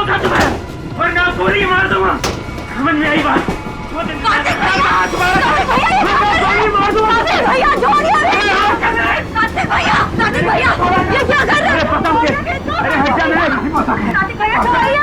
धोखा तुम्हें, वरना गोली मार दूंगा। समझ में आई बात? कार्तिक भैया छोड़िए। कार्तिक भैया ये क्या कर रहे हो? अरे हट जा, मेरा नहीं पता है। कार्तिक भैया छोड़िए।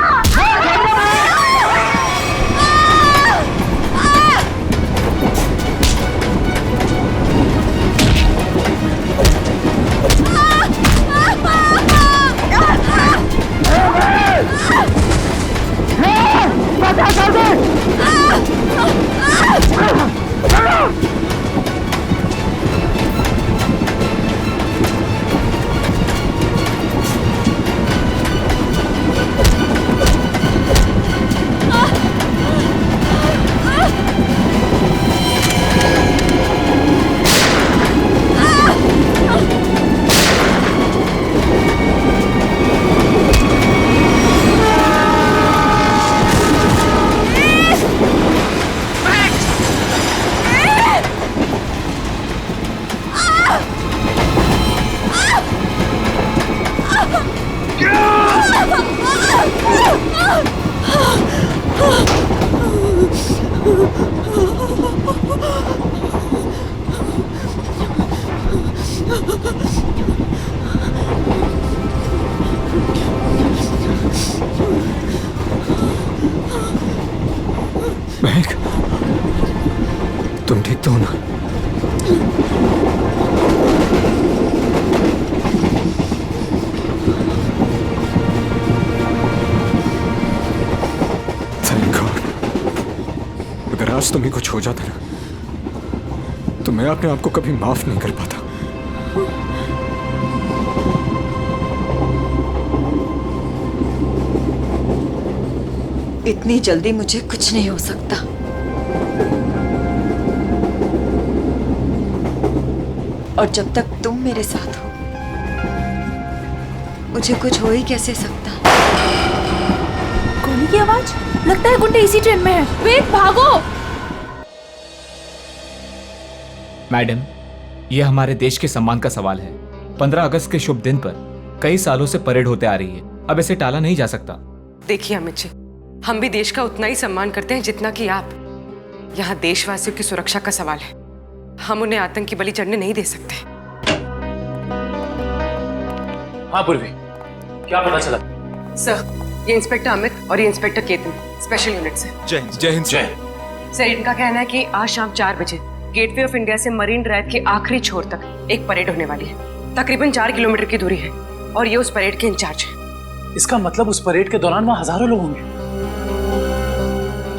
महक, तुम ठीक तो हो ना? Thank God. अगर आज तुम्हें कुछ हो जाता ना, तो मैं अपने आप को कभी माफ नहीं कर पाता। इतनी जल्दी मुझे कुछ नहीं हो सकता। और जब तक तुम मेरे साथ हो, मुझे कुछ हो ही कैसे सकता। गोली की आवाज, लगता है गुंडे इसी ट्रेन में है। वेट, भागो। मैडम, यह हमारे देश के सम्मान का सवाल है। 15 अगस्त के शुभ दिन पर कई सालों से परेड होते आ रही है। अब इसे टाला नहीं जा सकता। देखिए अमित जी, हम भी देश का उतना ही सम्मान करते हैं जितना कि आप। यहाँ देशवासियों की सुरक्षा का सवाल है। हम उन्हें आतंक की बलि चढ़ने नहीं दे सकते। हाँ पूर्वी, क्या पता चला? सर, ये इंस्पेक्टर अमित और ये इंस्पेक्टर केतन स्पेशल यूनिट से। जय हिंद। जय हिंद। जय। सर, इनका कहना है कि आज शाम 4 बजे गेटवे ऑफ इंडिया से मरीन ड्राइव के आखिरी छोर तक एक परेड होने वाली है। तकरीबन 4 किलोमीटर की दूरी है और ये उस परेड के इंचार्ज है। इसका मतलब उस परेड के दौरान वहाँ हजारों लोग होंगे।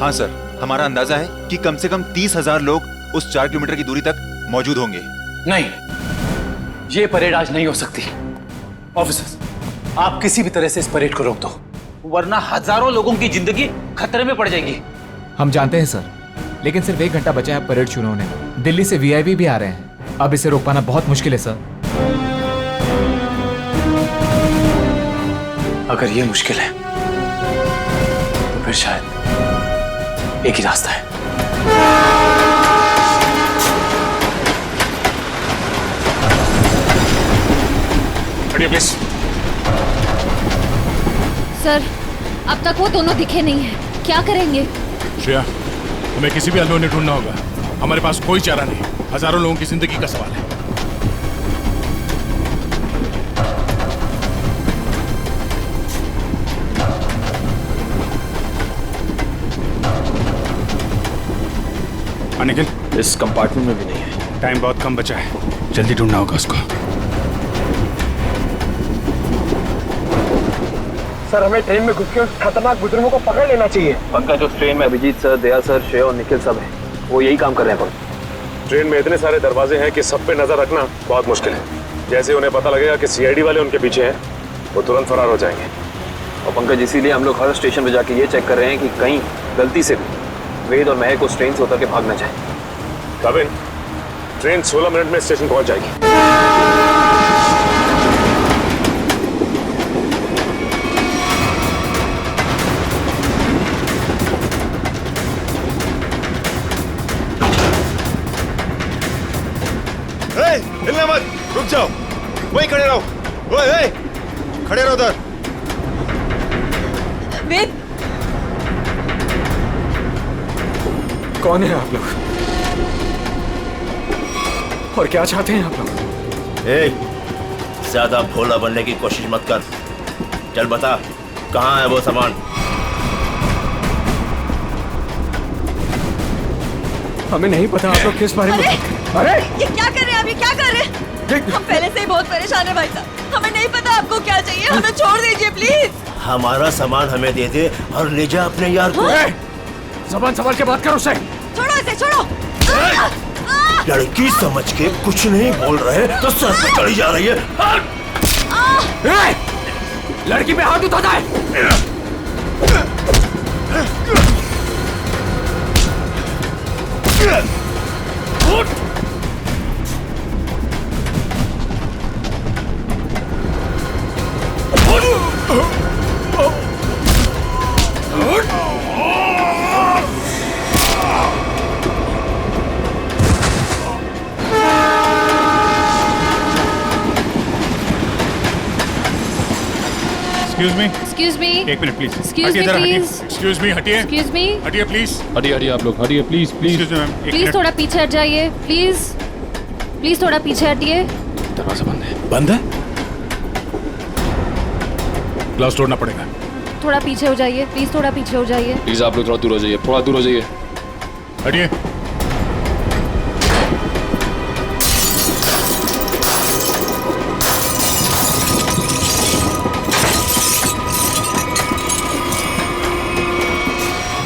हाँ सर, हमारा अंदाजा है कि कम से कम 30,000 लोग उस 4 किलोमीटर की दूरी तक मौजूद होंगे। नहीं, ये परेड आज नहीं हो सकती। ऑफिसर्स, आप किसी भी तरह से इस परेड को रोक दो, वरना हजारों लोगों की जिंदगी खतरे में पड़ जाएगी। हम जानते हैं सर, लेकिन सिर्फ 1 घंटा बचा है परेड शुरू होने में। दिल्ली से वीआईपी भी आ रहे हैं। अब इसे रोक पाना बहुत मुश्किल है सर। अगर ये मुश्किल है तो फिर शायद एक ही रास्ता है। प्लीज। सर, अब तक वो दोनों दिखे नहीं हैं। क्या करेंगे? श्रेया, हमें किसी भी अननोन ने ढूंढना होगा। हमारे पास कोई चारा नहीं। हजारों लोगों की जिंदगी का सवाल है। निखिल, इस कंपार्टमेंट में भी नहीं है। टाइम बहुत कम बचा है, जल्दी ढूंढना होगा उसको। सर, हमें ट्रेन में घुस के उस खतरनाक बुजुर्गों को पकड़ लेना चाहिए। पंकज, उस ट्रेन में अभिजीत सर, दया सर, श्रेया और निखिल सब हैं। वो यही काम कर रहे हैं। ट्रेन में इतने सारे दरवाजे हैं कि सब पे नजर रखना बहुत मुश्किल है। जैसे उन्हें पता लगेगा कि सीआईडी वाले उनके पीछे हैं, वो तुरंत फरार हो जाएंगे। और पंकज, इसीलिए हम लोग हर स्टेशन पे जाके ये चेक कर रहे हैं कि कहीं गलती से भी वेद और महक उस ट्रेन से उतर के भाग ना जाए। कविन, ट्रेन 16 मिनट में स्टेशन पहुंच जाएगी। हिलना मत, रुक जाओ, वहीं खड़े रहो। ओए, खड़े रहो उधर। वेद, कौन है आप लोग और क्या चाहते हैं आप लोग? ज्यादा भोला बनने की कोशिश मत कर। चल बता, कहाँ है वो सामान? हमें नहीं पता आप लोग किस बारे में। अरे ये क्या कर रहे हैं आप? ये क्या कर रहे हैं? हम पहले से ही बहुत परेशान है भाई साहब। हमें नहीं पता आपको क्या चाहिए, हमें छोड़ दीजिए प्लीज। हमारा सामान हमें दे दे और ले जा अपने यार को। ज़बान संभाल के बात करो उससे। छोड़ो इसे, छोड़ो। लड़की समझ के कुछ नहीं बोल रहे तो सर पे चढ़ी जा रही है। लड़की पे हाथ उठाता है। Excuse me. एक minute please. Excuse me, please. Excuse me, हटिए। Excuse me. हटिए प्लीज। हटिए आप लोग, हटिए please please. Excuse me, ma'am. एक प्लीज मिनट। थोड़ा पीछे हट जाइए, प्लीज। प्लीज थोड़ा पीछे हटिए। दरवाजा बंद है। बंद है? ग्लास तोड़ना पड़ेगा। थोड़ा पीछे हो जाइए, प्लीज थोड़ा पीछे हो जाइए। प्लीज आप लोग थोड़ा दूर हो जाइए, थोड़ा दूर हो जाइए। हटिए।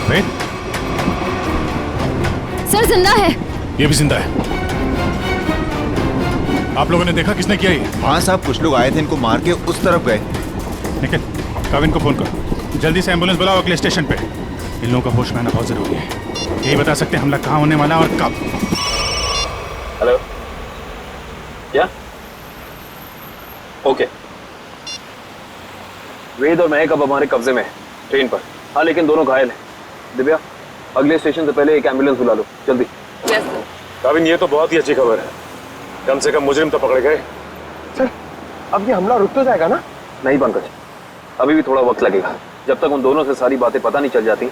वेद, सर जिंदा है। ये भी जिंदा है। आप लोगों ने देखा किसने किया ये? हाँ साहब, कुछ लोग आए थे, इनको मार के उस तरफ गए। निखिल, काविन को फोन करो, जल्दी से एम्बुलेंस बुलाओ अगले स्टेशन पे। इन लोगों का होश में आना बहुत जरूरी है। यही बता सकते हैं हमला कहाँ होने वाला और कब। हेलो, क्या? ओके, वेद और महक अब हमारे कब्जे में है, ट्रेन पर। हाँ, लेकिन दोनों घायल हैं। दिव्या, अगले स्टेशन से पहले एक एम्बुलेंस बुला लो, जल्दी। काविन, ये तो बहुत ही अच्छी खबर है। कम से कम मुजरिम तो पकड़े गए। सर, अब ये हमला रुक तो जाएगा ना? नहीं पंकज, अभी भी थोड़ा वक्त लगेगा। जब तक उन दोनों से सारी बातें पता नहीं चल जाती,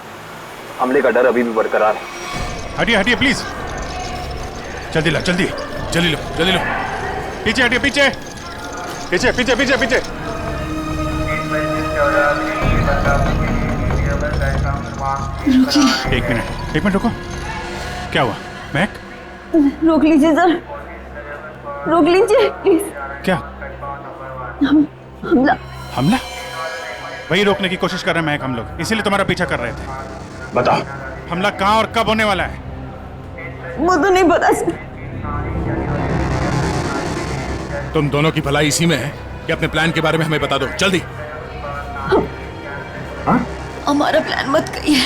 हमले का डर अभी भी बरकरार है। हटिए हटिए प्लीज। जल्दी लो, जल्दी जल्दी लो, जल्दी लो। पीछे हटिए, पीछे पीछे पीछे पीछे पीछे। एक मिनट रुको। क्या हुआ महक? रोक लीजिए सर, रोक लीजिए प्लीज। क्या? हमला। हमला? वही रोकने की कोशिश कर रहे हैं महक हम लोग, इसीलिए तुम्हारा पीछा कर रहे थे। बताओ, हमला कहाँ और कब होने वाला है? वो तो नहीं पता सर। तुम दोनों की भलाई इसी में है कि अपने प्लान के बारे में हमें बता दो, जल्दी। हमारा प्लान मत कहिए,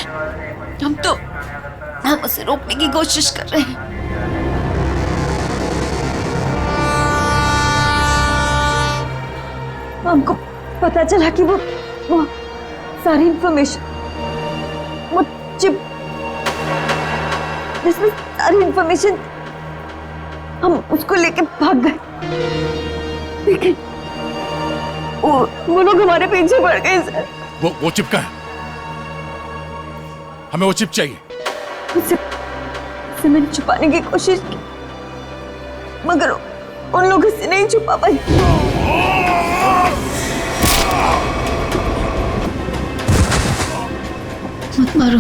हम उसे रोकने की कोशिश कर रहे हैं। हमको पता चला कि वो सारी इंफॉर्मेशन, वो चिप जिसमें सारी इंफॉर्मेशन, हम उसको लेके भाग गए। लेकिन वो लोग हमारे पीछे पड़ गए सर। वो चिप का है, हमें वो चिप चाहिए। उसे मैंने छुपाने की कोशिश की, मगर उन लोगों से नहीं छुपा पाई। मत मारो,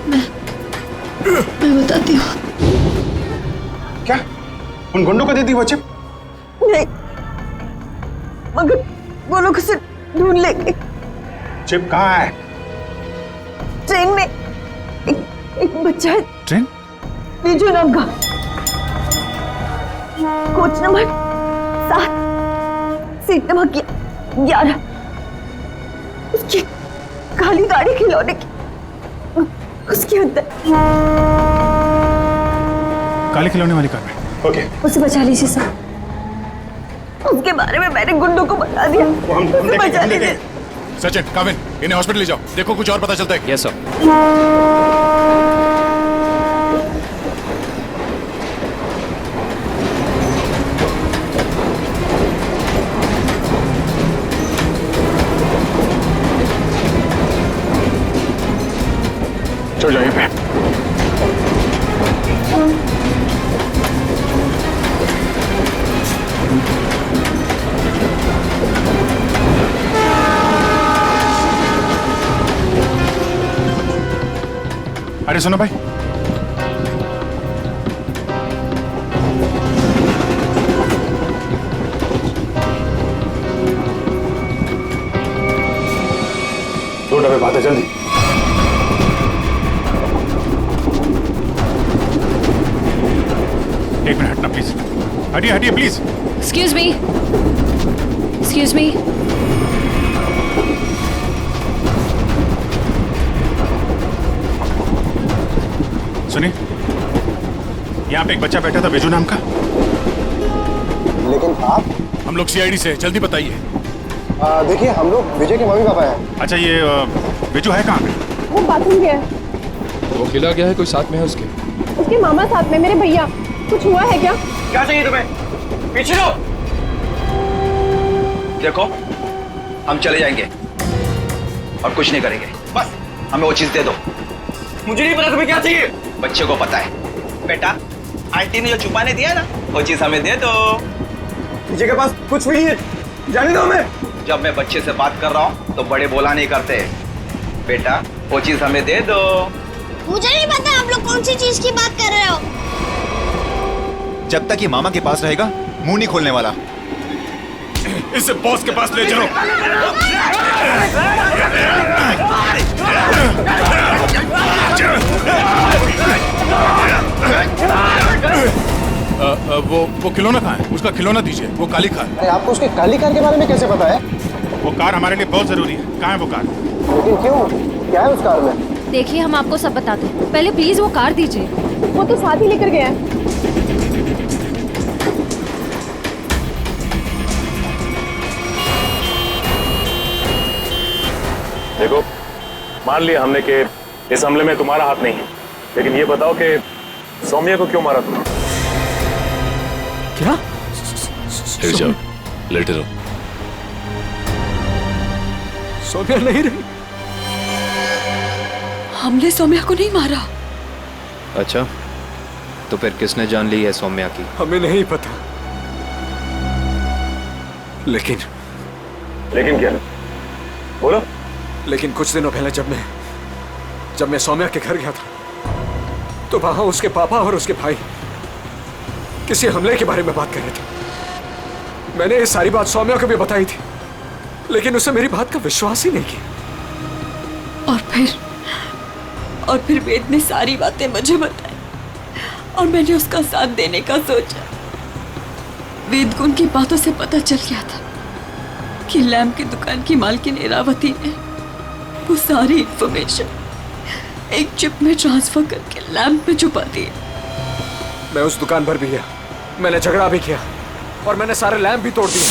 मैं बताती हूँ। क्या उन गुंडों को दे दी वो चिप? नहीं, मगर वो लोग उसे ढूंढ लेंगे। चिप कहाँ है? ट्रेन में एक बच्चा है। ट्रेन? बीजू नाम का, कोच नंबर 7, सीट नंबर 11। उसकी काली गाड़ी खिलौने की उसके अंदर। काले खिलौने वाली कार में। ओके, उसे बचा लीजिए सर। उसके बारे में मैंने गुंडों को बता दिया। उसे बचा लीजिए। सचिन, काविन, इन्हें हॉस्पिटल ले जाओ, देखो कुछ और पता चलता है। Yes sir. चल जाइए पे। अरे सुनो भाई, दो डब्बे बात है, जल्दी। एक मिनट हटना प्लीज। हटिए हटिए please. Excuse me, excuse me. सुनिए, यहाँ पे एक बच्चा बैठा था बेजू नाम का। लेकिन आप? हम लोग सीआईडी से, जल्दी बताइए। देखिए, हम लोग विजय के मम्मी पापा हैं। अच्छा, ये बेजू है कहाँ पे? वो बाथरूम गया है। वो खिला गया है, कोई साथ में है उसके? उसके मामा साथ में, मेरे भैया। कुछ हुआ है क्या? क्या चाहिए तुम्हें? पीछे लो। देखो, हम चले जाएंगे और कुछ नहीं करेंगे, बस हमें वो चीज दे दो। मुझे नहीं पता तुम्हें क्या चाहिए। बच्चे को पता है। बेटा, आंटी ने जो छुपाने दिया ना, वो चीज हमें दे दो। विजय के पास कुछ भी नहीं है, जाने दो हमें। जब मैं बच्चे से बात कर रहा हूँ तो बड़े बोला नहीं करते। बेटा, वो चीज हमें दे दो। मुझे नहीं पता आप लोग कौन सी चीज की बात कर रहे हो। जब तक ये मामा के पास रहेगा, मुंह नहीं खोलने वाला। इसे बॉस के पास ले चलो। वो खिलौना कहाँ है? उसका खिलौना दीजिए, वो काली कार। अरे आपको उसके काली कार के बारे में कैसे पता है? वो कार हमारे लिए बहुत जरूरी है। कहाँ है वो कार? लेकिन क्यों? क्या है उस कार में? देखिए, हम आपको सब बताते हैं, पहले प्लीज वो कार दीजिए। वो तो साथ ही लेकर गया है। देखो, मान लिया हमने कि इस हमले में तुम्हारा हाथ नहीं है, लेकिन ये बताओ कि सौम्या को क्यों मारा तुमने? क्या? लेट जाओ, लेटे रहो। सौम्या नहीं रही। हमने सौम्या को नहीं मारा। अच्छा, तो फिर किसने जान ली है सौम्या की? हमें नहीं पता, लेकिन क्या? बोलो। लेकिन कुछ दिनों पहले जब मैं सौम्या के घर गया था, तो वहां उसके पापा और उसके भाई किसी हमले के बारे में बात कर रहे थे। मैंने ये सारी बात सौम्या को भी बताई थी, लेकिन उसे मेरी बात का विश्वास ही नहीं किया। और फिर वेद ने सारी बातें मुझे बताई और मैंने उसका साथ देने का सोचा। वेद को उनकी बातों से पता चल गया था कि लैम्प की दुकान की मालकिन इरावती ने वो सारी इंफॉर्मेशन एक चिप में ट्रांसफर करके लैम्प में छुपा दी। मैं उस दुकान पर भी गया, मैंने झगड़ा भी किया और मैंने सारे लैम्प भी तोड़ दिए,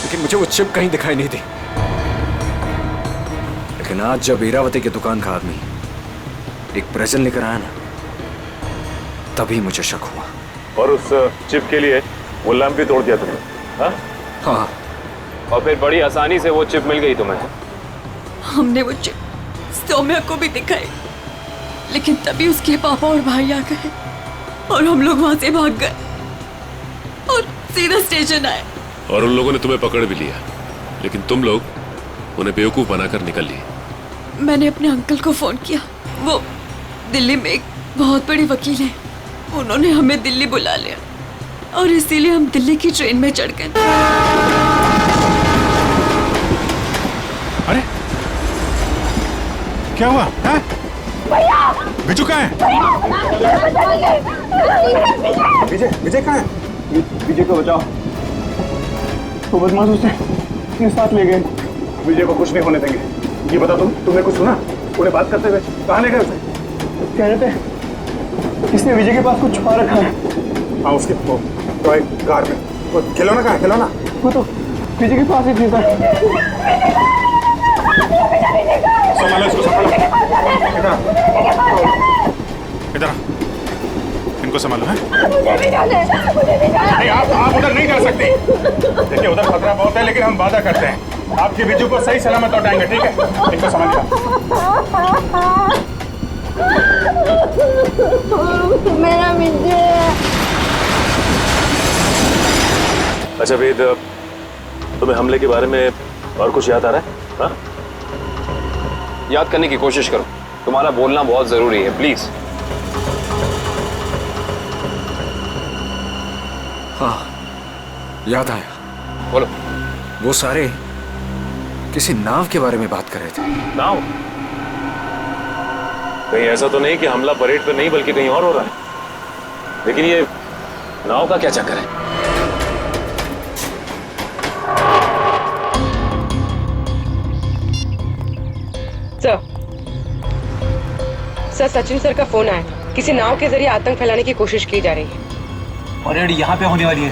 लेकिन मुझे वो चिप कहीं दिखाई नहीं दी। लेकिन आज जब इरावती की दुकान का आदमी एक प्रेजेंट लेकर आया ना, तभी मुझे शक हुआ। और उस चिप के लिए वो लैम्प भी तोड़ दिया तुमने? हाँ। और फिर बड़ी आसानी से वो चिप मिल गई तुम्हें? हमने वो चिप सौम्या को भी दिखाई, लेकिन तभी उसके पापा और भाई आ गए और हम लोग वहां से भाग गए और सीधा स्टेशन आए। और उन लोगों ने तुम्हें पकड़ भी लिया, लेकिन तुम लोग उन्हें बेवकूफ बनाकर निकल लिए। मैंने अपने अंकल को फोन किया, वो दिल्ली में एक बहुत बड़ी वकील है, उन्होंने हमें दिल्ली बुला लिया और इसीलिए हम दिल्ली की ट्रेन में चढ़ गए। अरे क्या हुआ? बिजू कहाँ है? विजय कहाँ है? विजय को बचाओ। तो बदमाश उसे अपने साथ ले गए। विजय को कुछ नहीं होने देंगे। ये बता, तुमने कुछ सुना उन्हें बात करते हुए? कहाँ ले गए उसे? कह रहे थे इसने विजय के पास कुछ छुपा रखा है। हाँ, उसके टॉय कार में। वो खिलौना कहाँ है? खिलौना वो तो विजय के पास ही थी सर। संभालो इसको, संभालो। इधर इनको संभालो है। नहीं, आप उधर नहीं जा सकते। देखिए, उधर खतरा बहुत है, लेकिन हम वादा करते हैं आपके बिजू को सही सलामत लौटाएंगे, ठीक है? इनको समझ लिया। मेरा बिजू। अच्छा वेद, तुम्हें हमले के बारे में और कुछ याद आ रहा है? हाँ? याद करने की कोशिश करो, तुम्हारा बोलना बहुत जरूरी है, प्लीज। हाँ, याद आया। बोलो। वो सारे किसी नाव के बारे में बात कर रहे थे। नाव? कहीं ऐसा तो नहीं कि हमला परेड पे नहीं बल्कि कहीं और हो रहा है? लेकिन ये नाव का क्या चक्कर है? सर, सचिन सर का फोन आया। किसी नाव के जरिए आतंक फैलाने की कोशिश की जा रही है। परेड यहाँ पे होने वाली है,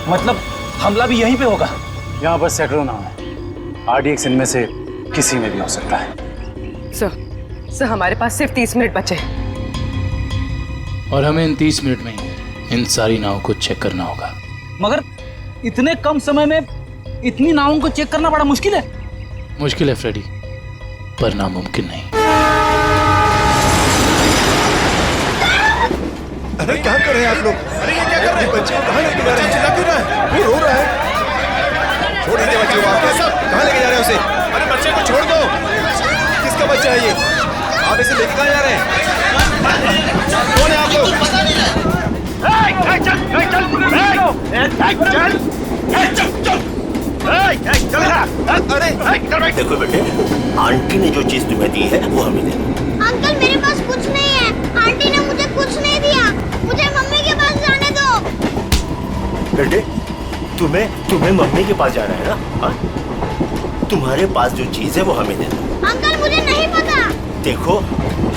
मतलब हमला भी यहीं पे होगा। यहाँ बस सैकड़ों नाव है, RDX इनमें से किसी में भी हो सकता है। सर हमारे पास सिर्फ 30 मिनट बचे हैं। और हमें इन 30 मिनट में इन सारी नावों को चेक करना होगा। मगर इतने कम समय में इतनी नावों को चेक करना बड़ा मुश्किल है। मुश्किल है फ्रेडी, पर नामुमकिन नहीं। अरे क्या कर रहे हैं आप लोग? अरे ये क्या कर रहे हैं? बच्चे कहाँ लेके जा रहे हैं? चिल्ला क्यों रहा है? वो रो रहा है। छोड़ दीजिए बच्चे को, आप कहाँ लेके जा रहे हैं उसे? अरे बच्चे को छोड़ दो। किसका बच्चा है ये? आप इसे लेके कहाँ जा रहे हैं? कौन है आप लोग? अरे देखो बेटे, आंटी ने जो चीज तुम्हें दी है वो हमें दे दो। अंकल मेरे पास कुछ नहीं है, आंटी ने मुझे कुछ नहीं दिया, मुझे मम्मी के पास जाने दो। बेटे, तुम्हें मम्मी के पास जाना है ना? हाँ? तुम्हारे पास जो चीज है वो हमें दे दो। अंकल मुझे नहीं पता। देखो,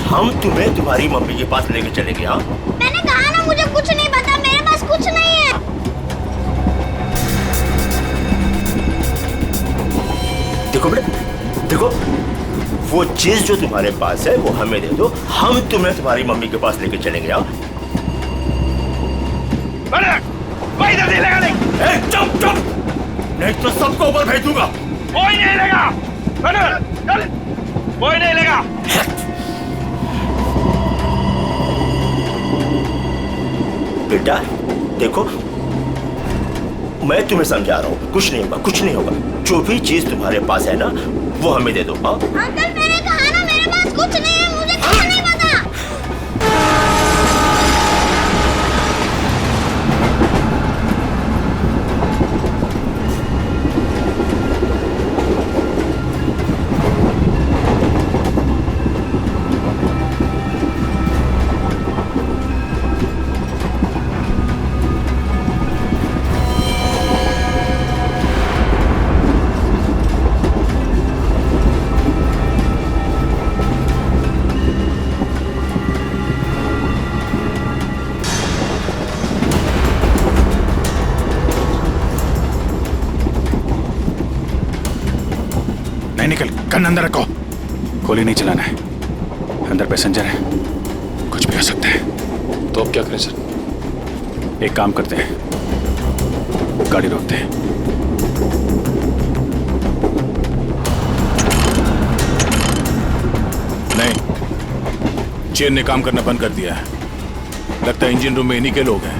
हम तुम्हें तुम्हारी मम्मी के पास लेके चलेंगे। हाँ, मैंने कहा ना मुझे कुछ नहीं पता, मेरे पास कुछ नहीं है। देखो बेटे, देखो, वो चीज जो तुम्हारे पास है वो हमें दे दो, हम तुम्हें तुम्हारी मम्मी के पास लेके चलेंगे। हाँ? चुप चुप, नहीं तो सबको ऊपर भेज दूंगा। कोई नहीं लेगा, चल, कोई नहीं लेगा। बेटा देखो, मैं तुम्हें समझा रहा हूँ, कुछ नहीं होगा, कुछ नहीं होगा। जो भी चीज तुम्हारे पास है ना वो हमें दे दो। हाँ? अंकल मैंने कहा ना मेरे पास कुछ नहीं है, मुझे कुछ नहीं पता। निकल, गन अंदर रखो। गोली नहीं चलाना है, अंदर पैसेंजर है, कुछ भी हो सकता है। तो अब क्या करें सर? एक काम करते हैं, गाड़ी रोकते हैं। नहीं, चेन ने काम करना बंद कर दिया है। लगता है इंजन रूम में इन्हीं के लोग हैं।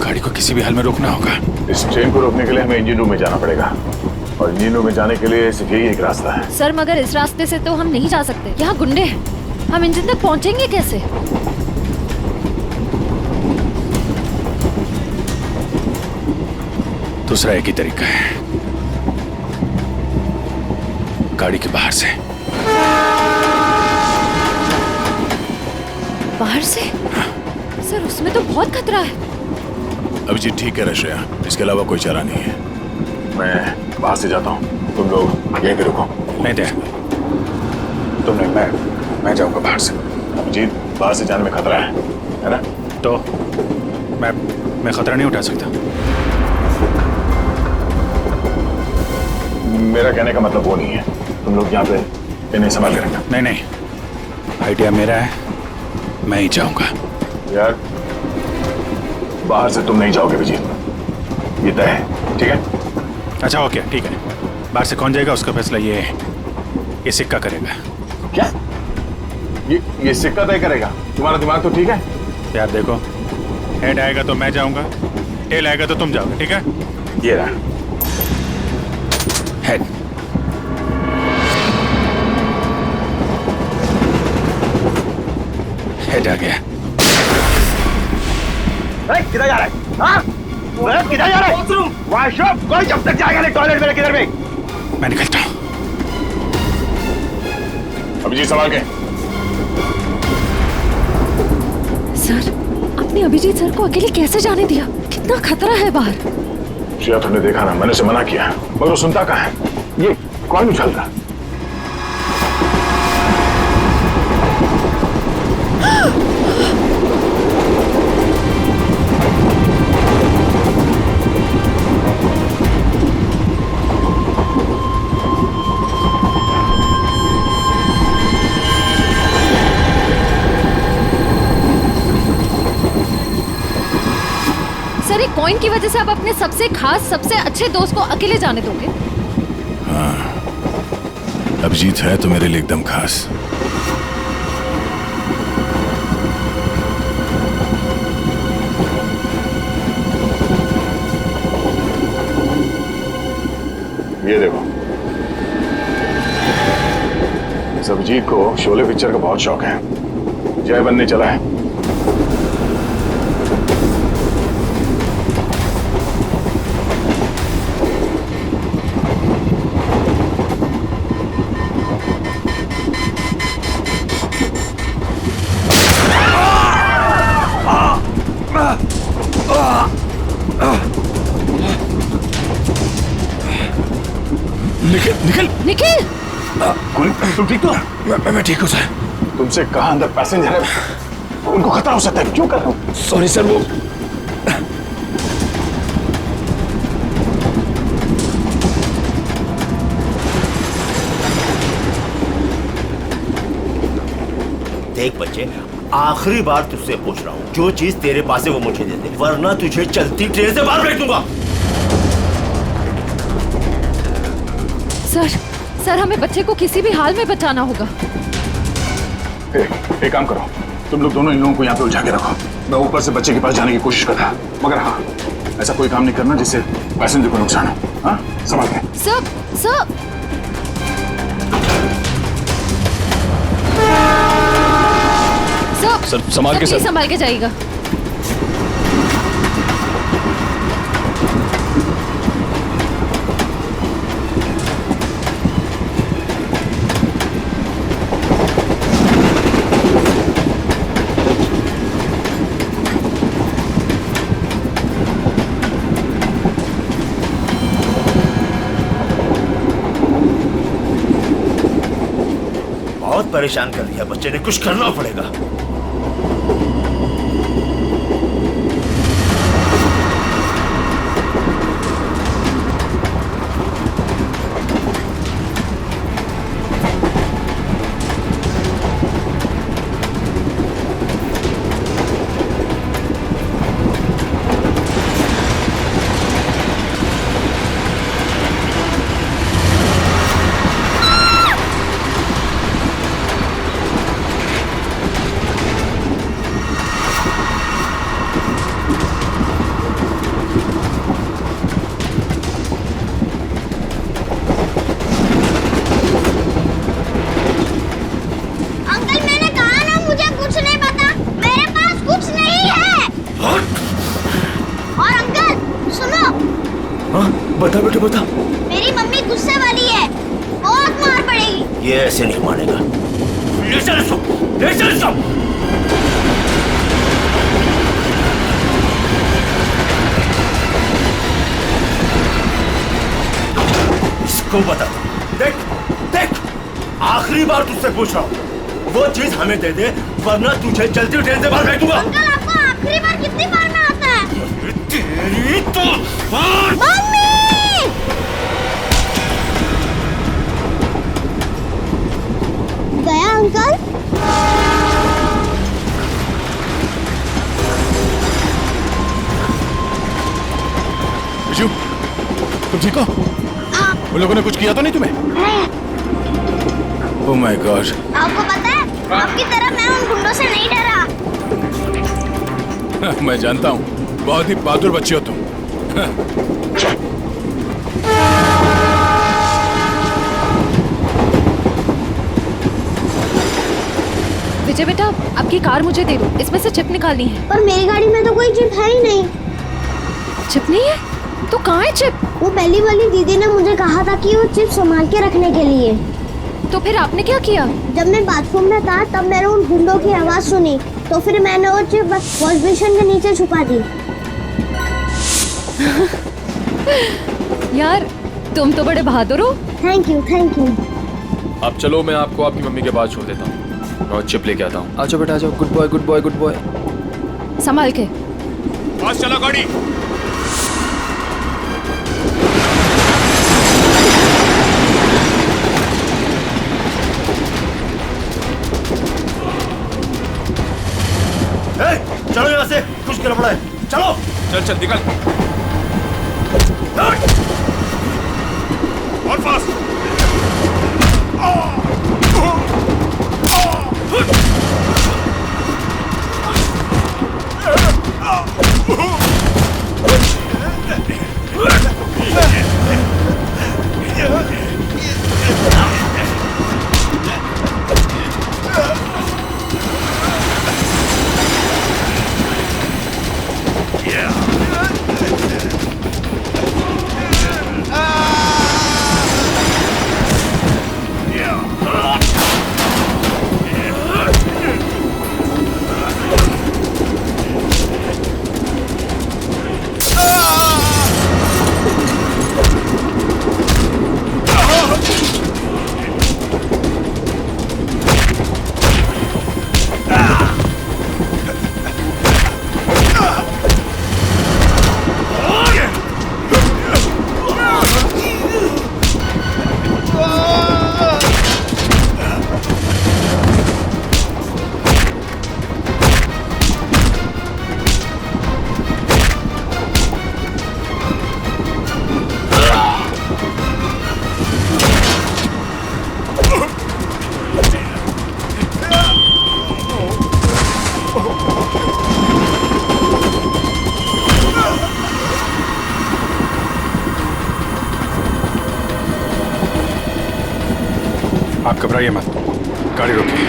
गाड़ी को किसी भी हाल में रोकना होगा। इस ट्रेन को रोकने के लिए हमें इंजन रूम में जाना पड़ेगा, और इंजन रूम में जाने के लिए सिर्फ यही एक रास्ता है। सर मगर इस रास्ते से तो हम नहीं जा सकते, यहाँ गुंडे हैं, हम इंजन तक पहुँचेंगे कैसे? दूसरा एक ही तरीका है, गाड़ी के बाहर से। बाहर से? सर उसमें तो बहुत खतरा है। अभिजीत ठीक है रश्या, इसके अलावा कोई चारा नहीं है। मैं बाहर से जाता हूँ, तुम लोग यहीं पे रुको। नहीं दे, तुम नहीं, मैं जाऊंगा बाहर से। अभिजीत, बाहर से जाने में खतरा है ना? तो मैं खतरा नहीं उठा सकता। मेरा कहने का मतलब वो नहीं है, तुम लोग यहाँ पे इन्हें संभाल के रखना। नहीं, आइडिया मेरा है, मैं ही जाऊंगा। यार, बाहर से तुम नहीं जाओगे विजय, ये तय है, ठीक है? अच्छा ओके, ठीक है। बाहर से कौन जाएगा उसका फैसला ये सिक्का करेगा। क्या? ये सिक्का तय करेगा? तुम्हारा दिमाग तो ठीक है? यार देखो, हेड आएगा तो मैं जाऊंगा, टेल आएगा तो तुम जाओगे, ठीक है? ये रहा हेड। हेड आ गया। किधर जा रहा है? हाँ? किधर जा रहा है? वॉशरूम। कोई जब तक जाएगा नहीं टॉयलेट में, किधर में? मैं निकलता हूँ। अभिजीत संभाल के। सर, आपने अभिजीत सर को अकेले कैसे जाने दिया? कितना खतरा है बाहर। श्रेया, तुमने देखा ना, मैंने उसे मना किया मगर वो सुनता कहाँ है? ये कौन उछल रहा? सर, एक कॉइन की वजह से आप अपने सबसे खास, सबसे अच्छे दोस्त को अकेले जाने दोगे? हाँ, अभिजीत है तो मेरे लिए एकदम खास। ये देखो, इस अभिजीत को शोले पिक्चर का बहुत शौक है। जय बनने चला है। निखिल निखिल, तुम ठीक तो? मैं ठीक हूँ सर। तुमसे कहा अंदर पैसेंजर है, उनको खतरा हो सकता है। क्यों कर रहे हो? सॉरी सर, वो देख बच्चे, आखिरी बार तुझसे पूछ रहा हूँ, जो चीज तेरे पास है वो मुझे दे दे, वरना तुझे चलती ट्रेन से बाहर फेंक दूंगा। सर हमें बच्चे को किसी भी हाल में बचाना होगा। एक काम करो, तुम लोग दोनों इन लोगों को यहाँ पे उलझा के रखो। मैं ऊपर से बच्चे के पास जाने की कोशिश करता, मगर हाँ, ऐसा कोई काम नहीं करना जिससे पैसेंजर को नुकसान हो। हाँ, संभाल के। सर संभाल के सर। संभाल के जाइएगा। बहुत परेशान कर दिया बच्चे ने, कुछ करना पड़ेगा। बता बेटे बता। मेरी मम्मी गुस्से वाली है, बहुत मार पड़ेगी। ये ऐसे नहीं मानेगा। ले चल इसको, ले चल इसको। इसको बता, देख देख, आखिरी बार तुझसे पूछ रहा हूँ, वो चीज हमें दे दे वरना तुझे चलती ट्रेन से बाहर फेंक दूंगा। अंकल आपको आखिरी बार कितनी मारना आता है? तेरी तो मम्मी! गया अंकल? बिजू, तुम ठीक हो? उन लोगों ने कुछ किया तो नहीं तुम्हें? Oh my God. आपको पता है, आपकी तरह मैं उन गुंडों से नहीं डरा। मैं जानता हूँ, बहुत ही बहादुर बच्ची हो तुम। विजय बेटा, आपकी कार मुझे दे दो, इसमें से चिप निकालनी है। पर मेरी गाड़ी में तो कोई चिप है ही नहीं। चिप नहीं है? तो कहाँ है चिप? वो पहली वाली दीदी ने मुझे कहा था कि वो चिप संभाल के रखने के लिए। तो फिर आपने क्या किया? जब मैं बाथरूम में था तब मैंने उन गुंडों की आवाज सुनी, तो फिर मैंने वो चिप वॉश बेसिन के नीचे छुपा दी। यार, तुम तो बड़े बहादुर हो। Thank you, thank you. अब चलो, मैं आपको आपकी मम्मी के पास छोड़ देता हूँ और चिप लेके आता हूँ। आ जाओ बेटा, आ जाओ। Good boy, good boy, good boy. संभाल के। पास चला गाड़ी। चलो यहाँ से, कुछ गड़बड़ है। चलो चल चल निकल। और फास्ट। आप घबराइए मत, गाड़ी रोकिए।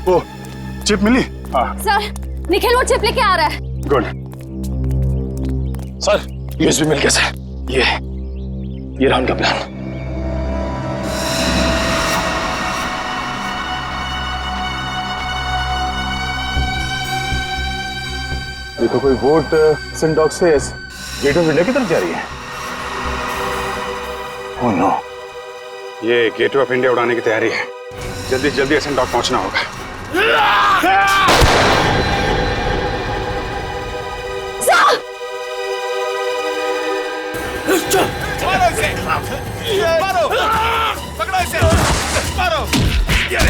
वो चिप मिली? हाँ सर, निखिल वो चिप लेके आ रहा है। गुड। सर, यूएसबी मिल गया सर। ये रहा उनका प्लान। ये तो कोई बोट सेंट डॉग से गेट ऑफ इंडिया की तरफ जा रही है। ओह नो, ये गेट ऑफ इंडिया उड़ाने की तैयारी है। जल्दी जल्दी सेंट डॉग पहुंचना होगा। मारो, पकड़ो इसे, मारो,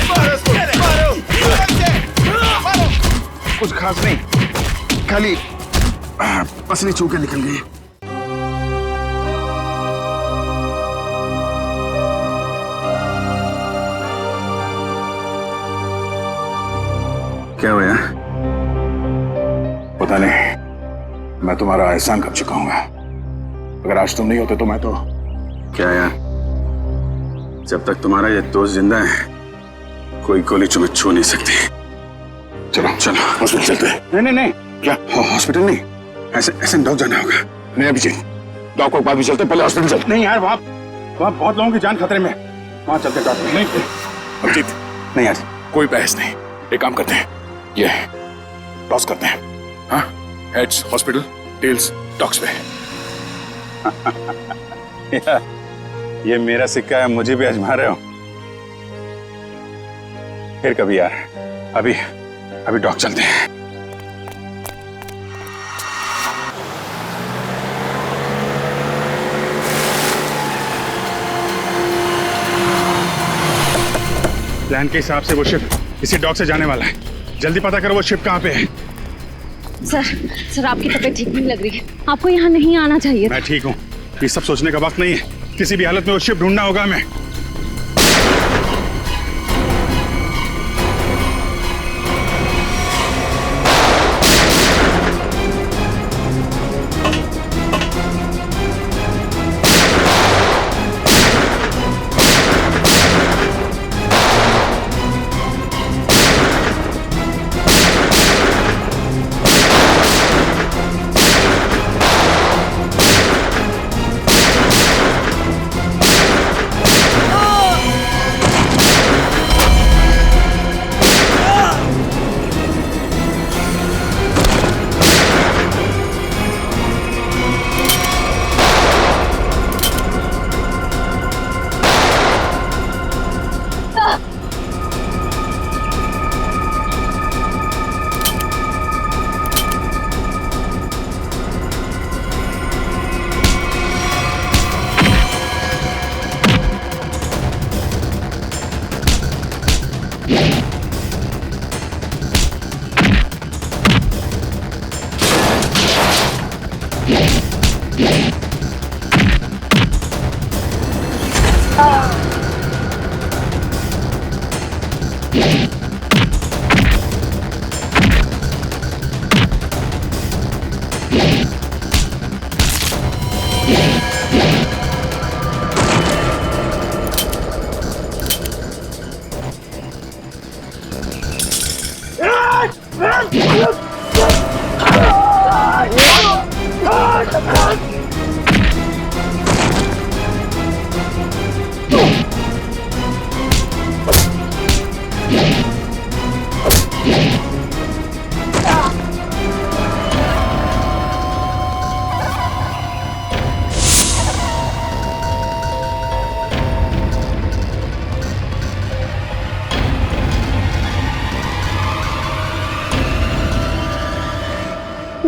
मारो इसको, मारो, मारो। कुछ खास नहीं, खाली पसली छू के निकल गई। क्या हुआ? पता नहीं, मैं तुम्हारा एहसान कब चुकाऊंगा। अगर आज तुम नहीं होते तो मैं तो क्या यार, जब तक तुम्हारा ये दोस्त जिंदा है कोई गोली तुम्हें छू नहीं सकती। चलो चलो हॉस्पिटल चलते हैं। नहीं नहीं नहीं, क्या हॉस्पिटल नहीं, ऐसे डॉग जाना होगा। नहीं अभिजीत, डॉग को बाद भी चलते, पहले हॉस्पिटल चलते। नहीं यार, वहाँ बहुत लोगों की जान खतरे में, वहाँ चलते डॉक्टर। नहीं अभिजीत, नहीं यार, कोई बहस नहीं। एक काम करते हैं, ये टॉस करते हैं। हाँ, हेड्स हॉस्पिटल, टेल्स डॉग्स पे। ये मेरा सिक्का है, मुझे भी आजमा रहे हो? फिर कभी यार, अभी डॉग चलते हैं। प्लान के हिसाब से वो शिप इसी डॉक से जाने वाला है। जल्दी पता करो वो शिप कहाँ पे है। सर आपकी तबीयत ठीक नहीं लग रही है, आपको यहाँ नहीं आना चाहिए। मैं ठीक हूँ, ये सब सोचने का वक्त नहीं है। किसी भी हालत में वो शिप ढूंढना होगा हमें।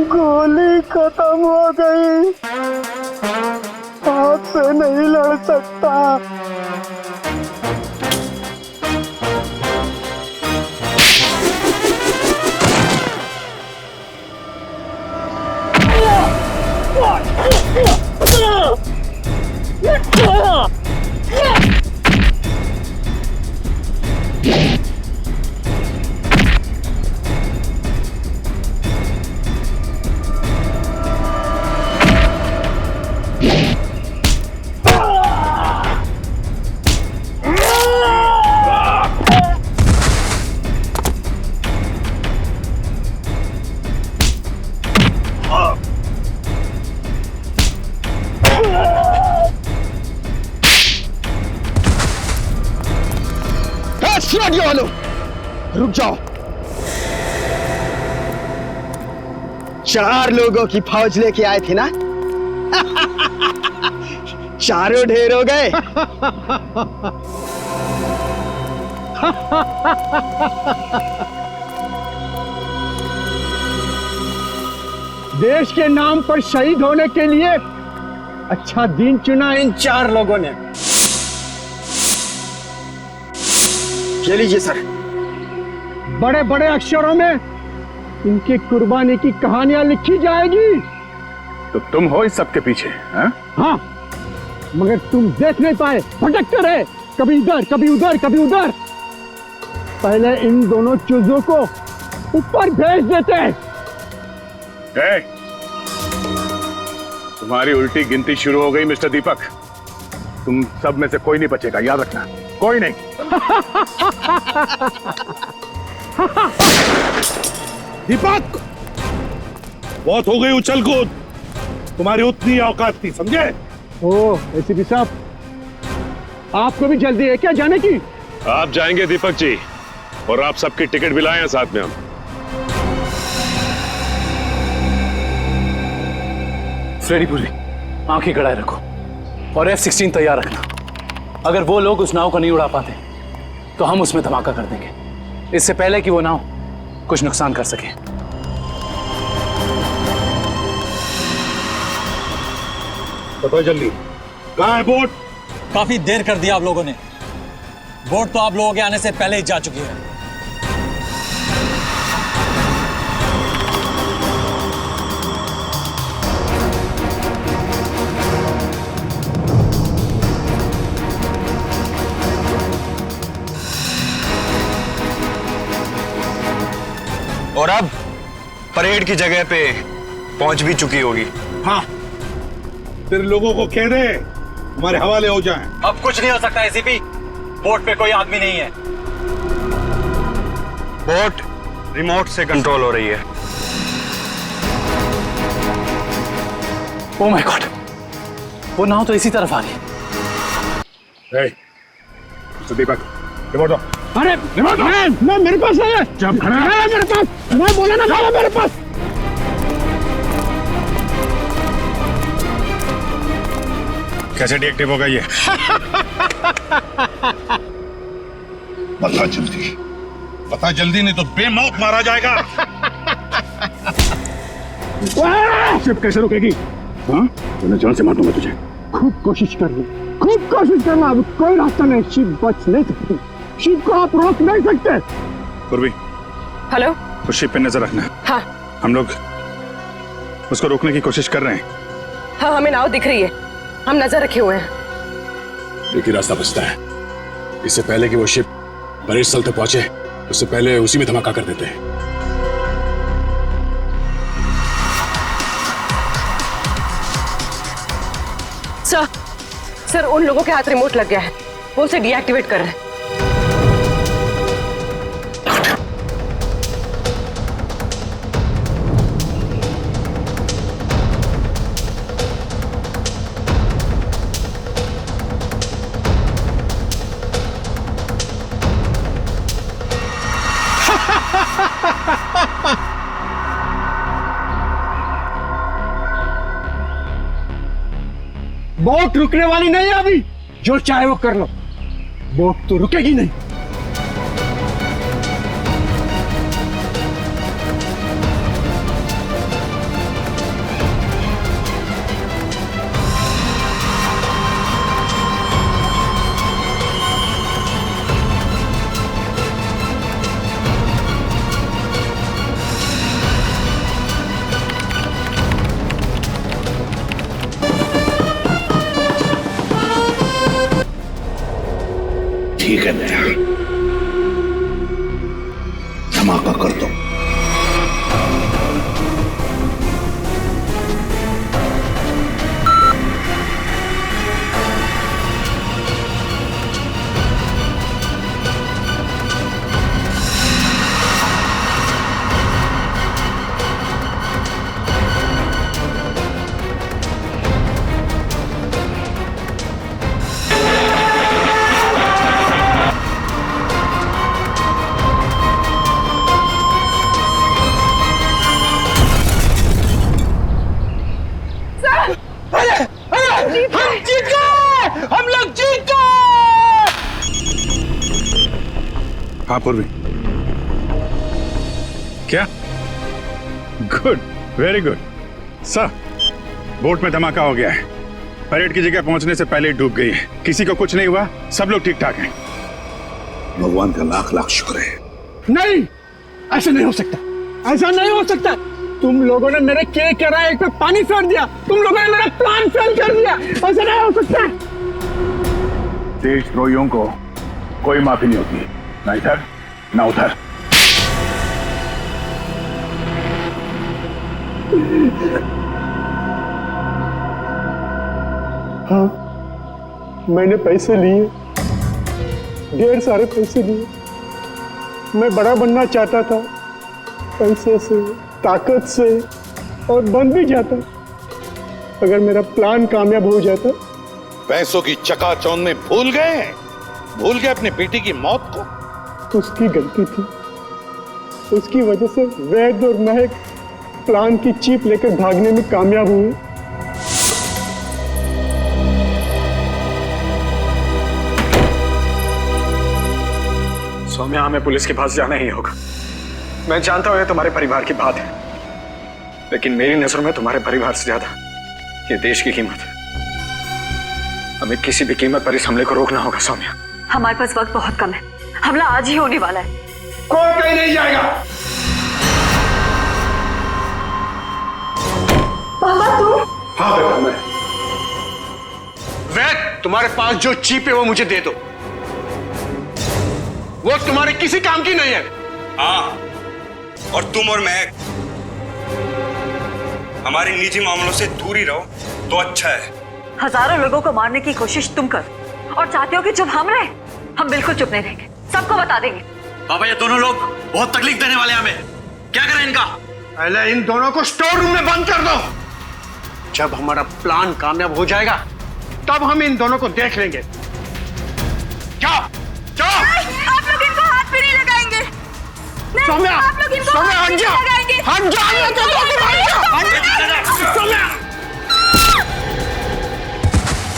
गोली खत्म हो गई, हाथ से नहीं लड़ सकता। रुक जाओ। 4 लोगों की फौज लेके आए थे ना? चारों ढेर हो गए। देश के नाम पर शहीद होने के लिए अच्छा दिन चुना इन 4 लोगों ने। ये लीजिए सर। बड़े बड़े अक्षरों में इनकी कुर्बानी की कहानियां लिखी जाएगी। तो तुम हो इस सब के पीछे? हाँ, मगर तुम देख नहीं पाए, भटकते रहे, कभी इधर कभी उधर कभी उधर। पहले इन दोनों चूजों को ऊपर भेज देते। तुम्हारी उल्टी गिनती शुरू हो गई मिस्टर दीपक। तुम सब में से कोई नहीं बचेगा, याद रखना, कोई नहीं। दीपक, बहुत हो गई उछल कूद, तुम्हारी उतनी औकात थी, समझे? ओ एसीपी साहब, आपको भी जल्दी है क्या जाने की? आप जाएंगे दीपक जी, और आप सबकी टिकट भी लाए हैं साथ में हम। फ्रेडी पुरी, आंखें गड़ाए रखो और F-16 तैयार रखना। अगर वो लोग उस नाव को नहीं उड़ा पाते तो हम उसमें धमाका कर देंगे, इससे पहले कि वो नाव कुछ नुकसान कर सके। बताओ जल्दी, कहाँ है बोट? काफी देर कर दिया आप लोगों ने। बोट तो आप लोगों के आने से पहले ही जा चुकी है। और अब परेड की जगह पे पहुंच भी चुकी होगी। हाँ, तेरे लोगों को कह दे हमारे हवाले हो जाएं। अब कुछ नहीं हो सकता एसीपी, बोट पे कोई आदमी नहीं है। बोट रिमोट से कंट्रोल हो रही है। ओह माय गॉड, वो नाव तो इसी तरफ आ रही है। दीपक, रिमोट दो। अरे मैं मेरे पास है। जब खड़ा है मेरे पास, मैं बोला ना था मेरे पास। कैसे डीएक्टिव होगा ये? बता जल्दी नहीं तो बेमौत मारा जाएगा। शिप कैसे रुकेगी? हाँ, मैं जान से मार दूंगा तुझे। खूब कोशिश कर ली, खूब कोशिश करना, अब कोई रास्ता नहीं, शिप बच नहीं सकती। शिप को आप रोक नहीं सकते। पूर्वी, हेलो, उस शिप पे नजर रखना। हाँ हम लोग उसको रोकने की कोशिश कर रहे हैं। हाँ, हमें नाव दिख रही है, हम नजर रखे हुए हैं। एक ही रास्ता बचता है, इससे पहले कि वो शिप परेड स्थल तक पहुंचे उससे पहले उसी में धमाका कर देते हैं। सर, उन लोगों के हाथ रिमोट लग गया है, वो उसे डीएक्टिवेट कर रहे हैं। बोट रुकने वाली नहीं है अभी, जो चाहे वो कर लो, बोट तो रुकेगी नहीं। ठीक है बेटा, धमाका कर दो। हाँ पूर्वी, क्या? Good, very good sir. Boat में धमाका हो गया है, परेड की जगह पहुंचने से पहले ही डूब गई है, किसी को कुछ नहीं हुआ, सब लोग ठीक ठाक हैं। भगवान का लाख लाख शुक्र है। नहीं, ऐसा नहीं हो सकता, ऐसा नहीं हो सकता। तुम लोगों ने मेरे केक के राय पे पानी फेर दिया, तुम लोगों ने मेरा प्लान फेल कर दिया, ऐसा नहीं हो सकता। देशद्रोहियों को कोई माफी नहीं होती, ना इधर ना उधर। हाँ, मैंने पैसे लिए, ढेर सारे पैसे लिए। मैं बड़ा बनना चाहता था, पैसे से, ताकत से, और बन भी जाता अगर मेरा प्लान कामयाब हो जाता। पैसों की चकाचौंध में भूल गए अपने बेटी की मौत को। उसकी गलती थी, उसकी वजह से वैद और महक प्लान की चीप लेकर भागने में कामयाब हुए। सौम्या, हमें पुलिस के पास जाना ही होगा। मैं जानता हूं ये तुम्हारे परिवार की बात है, लेकिन मेरी नजर में तुम्हारे परिवार से ज्यादा ये देश की कीमत है। हमें किसी भी कीमत पर इस हमले को रोकना होगा सौम्या। हमारे पास वक्त बहुत कम है, हमला आज ही होने वाला है। कोई कहीं नहीं जाएगा। पापा तुम? हाँ बेटा मैं। वैद, तुम्हारे पास जो चीप है वो मुझे दे दो। वो तुम्हारे किसी काम की नहीं है। हाँ, और तुम और मैं हमारे निजी मामलों से दूर ही रहो तो अच्छा है। हजारों लोगों को मारने की कोशिश तुम कर और चाहते हो कि चुप हम रहे? हम बिल्कुल चुप नहीं रहेंगे, सबको बता देंगे। पापा ये दोनों लोग बहुत तकलीफ देने वाले हैं हमें, क्या करें इनका? पहले इन दोनों को स्टोर रूम में बंद कर दो। जब हमारा प्लान कामयाब हो जाएगा तब हम इन दोनों को देख लेंगे। क्या? क्या? आप लोग इनको हाथ भी नहीं लगाएंगे। सौम्या, आप लोग इनको सौम्या, हाथ भी हट जा। नहीं लगाएंगे। हट जा, हट जा, सौम्या।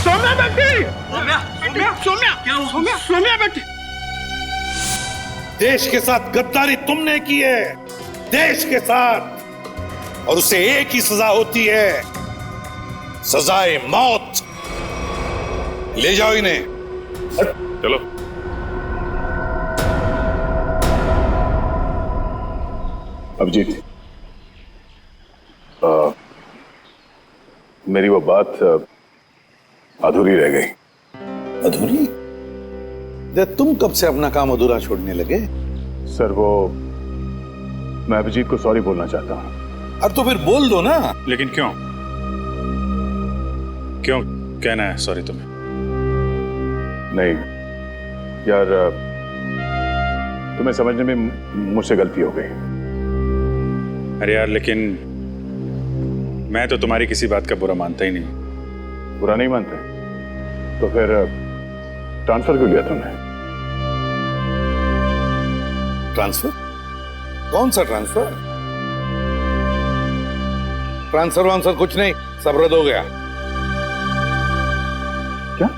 सौम्या बेटी, सौम्या बेटी। देश के साथ गद्दारी तुमने की है, देश के साथ, और उसे एक ही सजा होती है, सजाए मौत। ले जाओ इन्हें। चलो। अभिजीत, मेरी वो बात अधूरी रह गई। अधूरी? तुम कब से अपना काम अधूरा छोड़ने लगे? सर वो मैं अभिजीत को सॉरी बोलना चाहता हूं। अब तो फिर बोल दो ना। लेकिन क्यों क्यों कहना है सॉरी तुम्हें? नहीं यार, तुम्हें समझने में मुझसे गलती हो गई। अरे यार, लेकिन मैं तो तुम्हारी किसी बात का बुरा मानता ही नहीं। बुरा नहीं मानते तो फिर ट्रांसफर क्यों लिया तुमने? ट्रांसफर? कौन सा ट्रांसफर? ट्रांसफर वांसफर कुछ नहीं, सब रद्द हो गया। क्या?